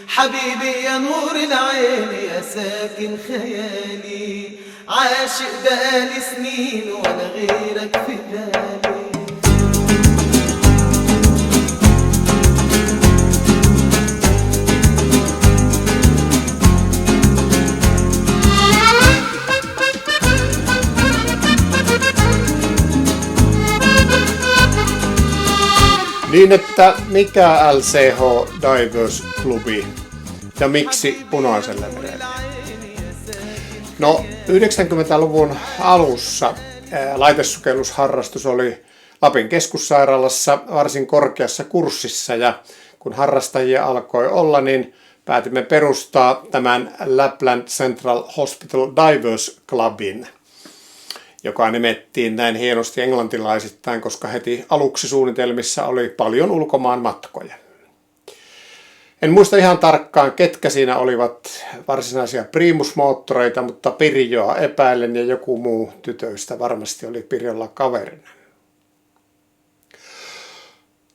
حبيبي يا نور العين يا ساكن خيالي عاشق بقالي سنين ولا غيرك في بالي. Niin, että mikä LCH Divers Clubi ja miksi Punaiselle merelle? No, 90-luvun alussa laitesukellusharrastus oli Lapin keskussairaalassa varsin korkeassa kurssissa ja kun harrastajia alkoi olla, niin päätimme perustaa tämän Lapland Central Hospital Divers Clubin, joka nimettiin näin hienosti englantilaisittain, koska heti aluksi suunnitelmissa oli paljon ulkomaan matkoja. En muista ihan tarkkaan, ketkä siinä olivat varsinaisia primusmoottoreita, mutta Pirjoa epäilen ja joku muu tytöistä varmasti oli Pirjolla kaverina.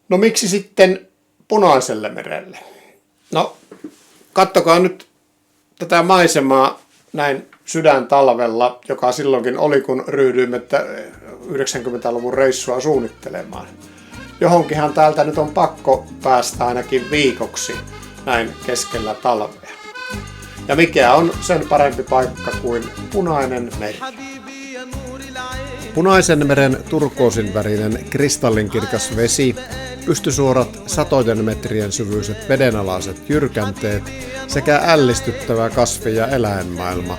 No miksi sitten Punaiselle merelle? No, kattokaa nyt tätä maisemaa näin sydäntalvella, joka silloinkin oli, kun ryhdyimme 90-luvun reissua suunnittelemaan. Johonkinhan täältä nyt on pakko päästä ainakin viikoksi näin keskellä talvea. Ja mikä on sen parempi paikka kuin Punainen meri? Punaisen meren turkoosinvärinen kristallinkirkas vesi, pystysuorat satojen metrien syvyiset vedenalaiset jyrkänteet sekä ällistyttävä kasvi- ja eläinmaailma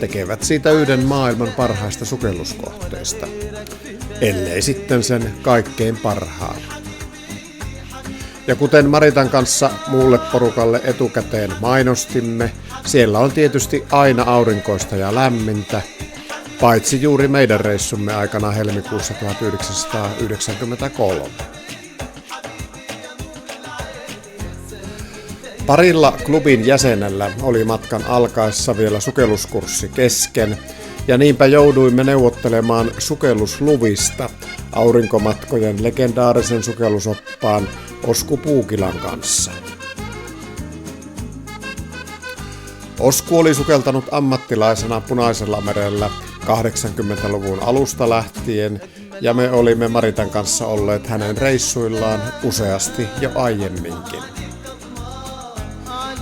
tekevät siitä yhden maailman parhaista sukelluskohteista, ellei sitten sen kaikkein parhaan. Ja kuten Maritan kanssa muulle porukalle etukäteen mainostimme, siellä on tietysti aina aurinkoista ja lämmintä, paitsi juuri meidän reissumme aikana helmikuussa 1993. Parilla klubin jäsenellä oli matkan alkaessa vielä sukelluskurssi kesken, ja niinpä jouduimme neuvottelemaan sukellusluvista aurinkomatkojen legendaarisen sukellusoppaan Osku Puukilan kanssa. Osku oli sukeltanut ammattilaisena Punaisella merellä 80-luvun alusta lähtien, ja me olimme Maritan kanssa olleet hänen reissuillaan useasti jo aiemminkin.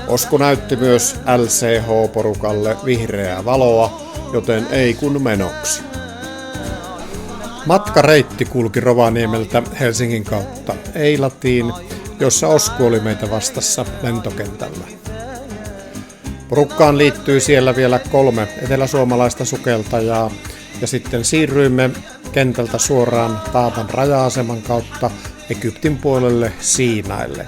Osku näytti myös LCH-porukalle vihreää valoa, joten ei kun menoksi. Matkareitti kulki Rovaniemeltä Helsingin kautta Eilatiin, jossa Osku oli meitä vastassa lentokentällä. Porukkaan liittyi siellä vielä 3 eteläsuomalaista sukeltajaa ja sitten siirryimme kentältä suoraan Taatan raja-aseman kautta Egyptin puolelle Siinaille.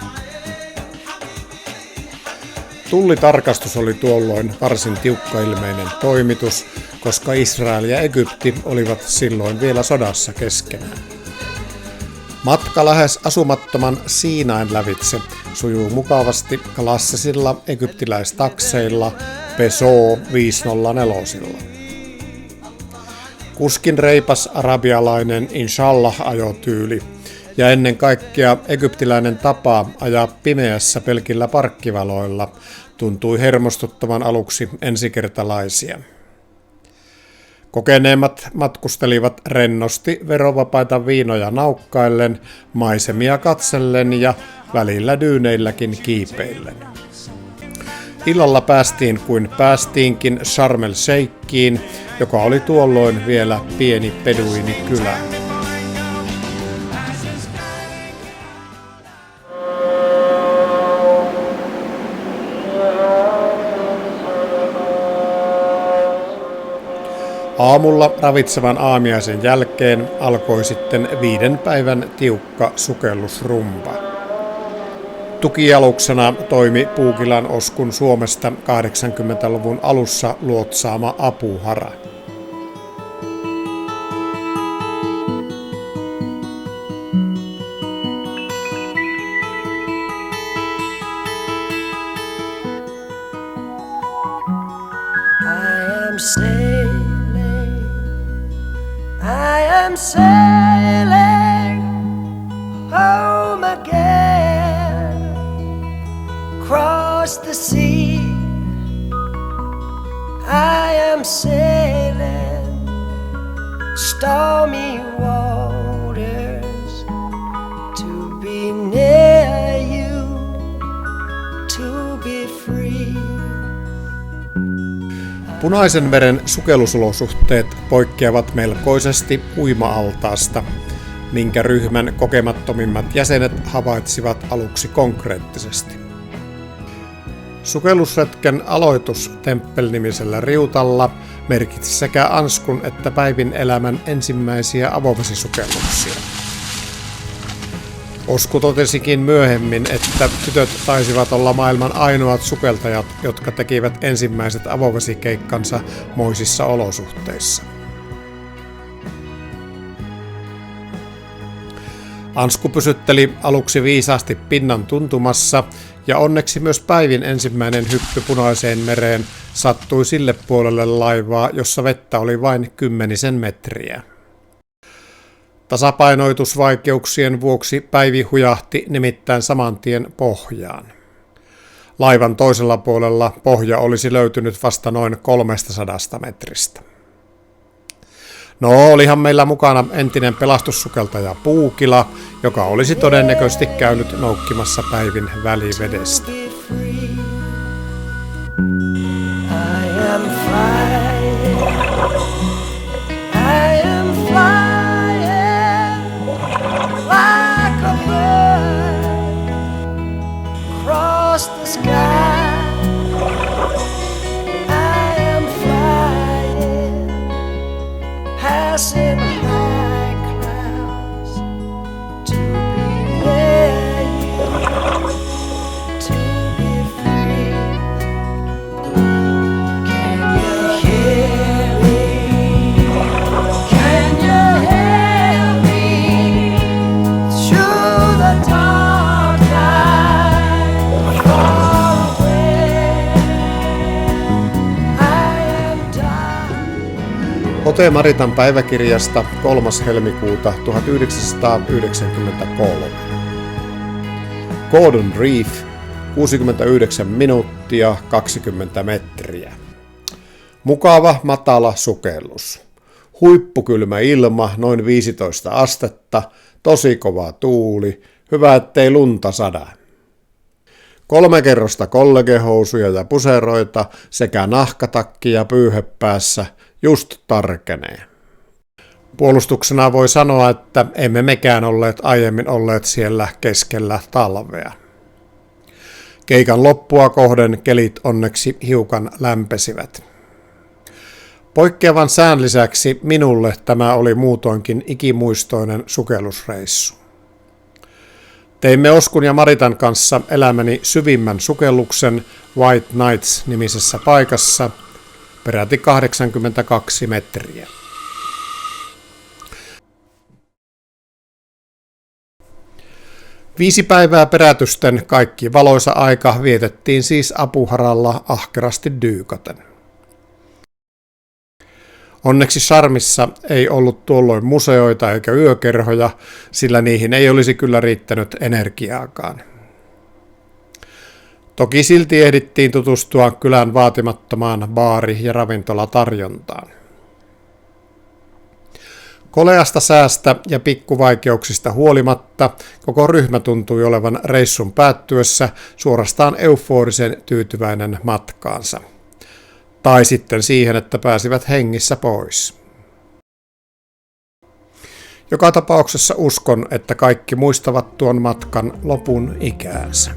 Tullitarkastus oli tuolloin varsin tiukkailmeinen toimitus, koska Israel ja Egypti olivat silloin vielä sodassa keskenään. Matka lähes asumattoman Siinain lävitse sujuu mukavasti klassisilla egyptiläistakseilla Peugeot 504. Kuskin reipas arabialainen inshallah-ajotyyli ja ennen kaikkea egyptiläinen tapa ajaa pimeässä pelkillä parkkivaloilla tuntui hermostuttavan aluksi ensikertalaisia. Kokeneemmat matkustelivat rennosti verovapaita viinoja naukkaillen, maisemia katsellen ja välillä dyyneilläkin kiipeillen. Illalla päästiin kuin päästiinkin Sharm el Sheikhiin, joka oli tuolloin vielä pieni beduinikylä. Aamulla ravitsevan aamiaisen jälkeen alkoi sitten 5 päivän tiukka sukellusrumba. Tukialuksena toimi Puukilan Oskun Suomesta 80-luvun alussa luotsaama Apuhara. I am sailing home again. Cross across the sea. I am sailing stormy waters to be near you, to be free. Punaisen meren sukellusolosuhteet poikkeavat melkoisesti uima-altaasta, minkä ryhmän kokemattomimmat jäsenet havaitsivat aluksi konkreettisesti. Sukellusretken aloitus Temppel-nimisellä riutalla merkitsi sekä Anskun että Päivin elämän ensimmäisiä avovesisukelluksia. Osku totesikin myöhemmin, että tytöt taisivat olla maailman ainoat sukeltajat, jotka tekivät ensimmäiset avovesikeikkansa moisissa olosuhteissa. Ansku pysytteli aluksi viisaasti pinnan tuntumassa, ja onneksi myös Päivin ensimmäinen hyppy Punaiseen mereen sattui sille puolelle laivaa, jossa vettä oli vain 10 metriä. Tasapainoitusvaikeuksien vuoksi Päivi hujahti nimittäin saman tien pohjaan. Laivan toisella puolella pohja olisi löytynyt vasta noin 300 metristä. No, olihan meillä mukana entinen pelastussukeltaja Puukila, joka olisi todennäköisesti käynyt noukkimassa Päivin välivedestä. Passing high clouds to be near you, to be free. Can you hear me? Can you hear me? Through the dark night, far away, I am dying. Ote Maritan päiväkirjasta 3. helmikuuta 1993. Gordon Reef, 69 minuuttia 20 metriä. Mukava matala sukellus. Huippukylmä ilma, noin 15 astetta, tosi kova tuuli, hyvä ettei lunta sada. 3 kerrosta kollegehousuja ja puseroita sekä nahkatakki ja pyyhe päässä, just tarkenee. Puolustuksena voi sanoa, että emme mekään aiemmin olleet siellä keskellä talvea. Keikan loppua kohden kelit onneksi hiukan lämpesivät. Poikkeavan sään lisäksi minulle tämä oli muutoinkin ikimuistoinen sukellusreissu. Teimme Oskun ja Maritan kanssa elämäni syvimmän sukelluksen White Nights-nimisessä paikassa, peräti 82 metriä. Viisi päivää perätysten kaikki valoisa aika vietettiin siis Apuharalla ahkerasti dyykaten. Onneksi Charmissa ei ollut tuolloin museoita eikä yökerhoja, sillä niihin ei olisi kyllä riittänyt energiaakaan. Toki silti ehdittiin tutustua kylän vaatimattomaan baari- ja ravintolatarjontaan. Koleasta säästä ja pikkuvaikeuksista huolimatta koko ryhmä tuntui olevan reissun päättyessä suorastaan euforisen tyytyväinen matkaansa. Tai sitten siihen, että pääsivät hengissä pois. Joka tapauksessa uskon, että kaikki muistavat tuon matkan lopun ikäänsä.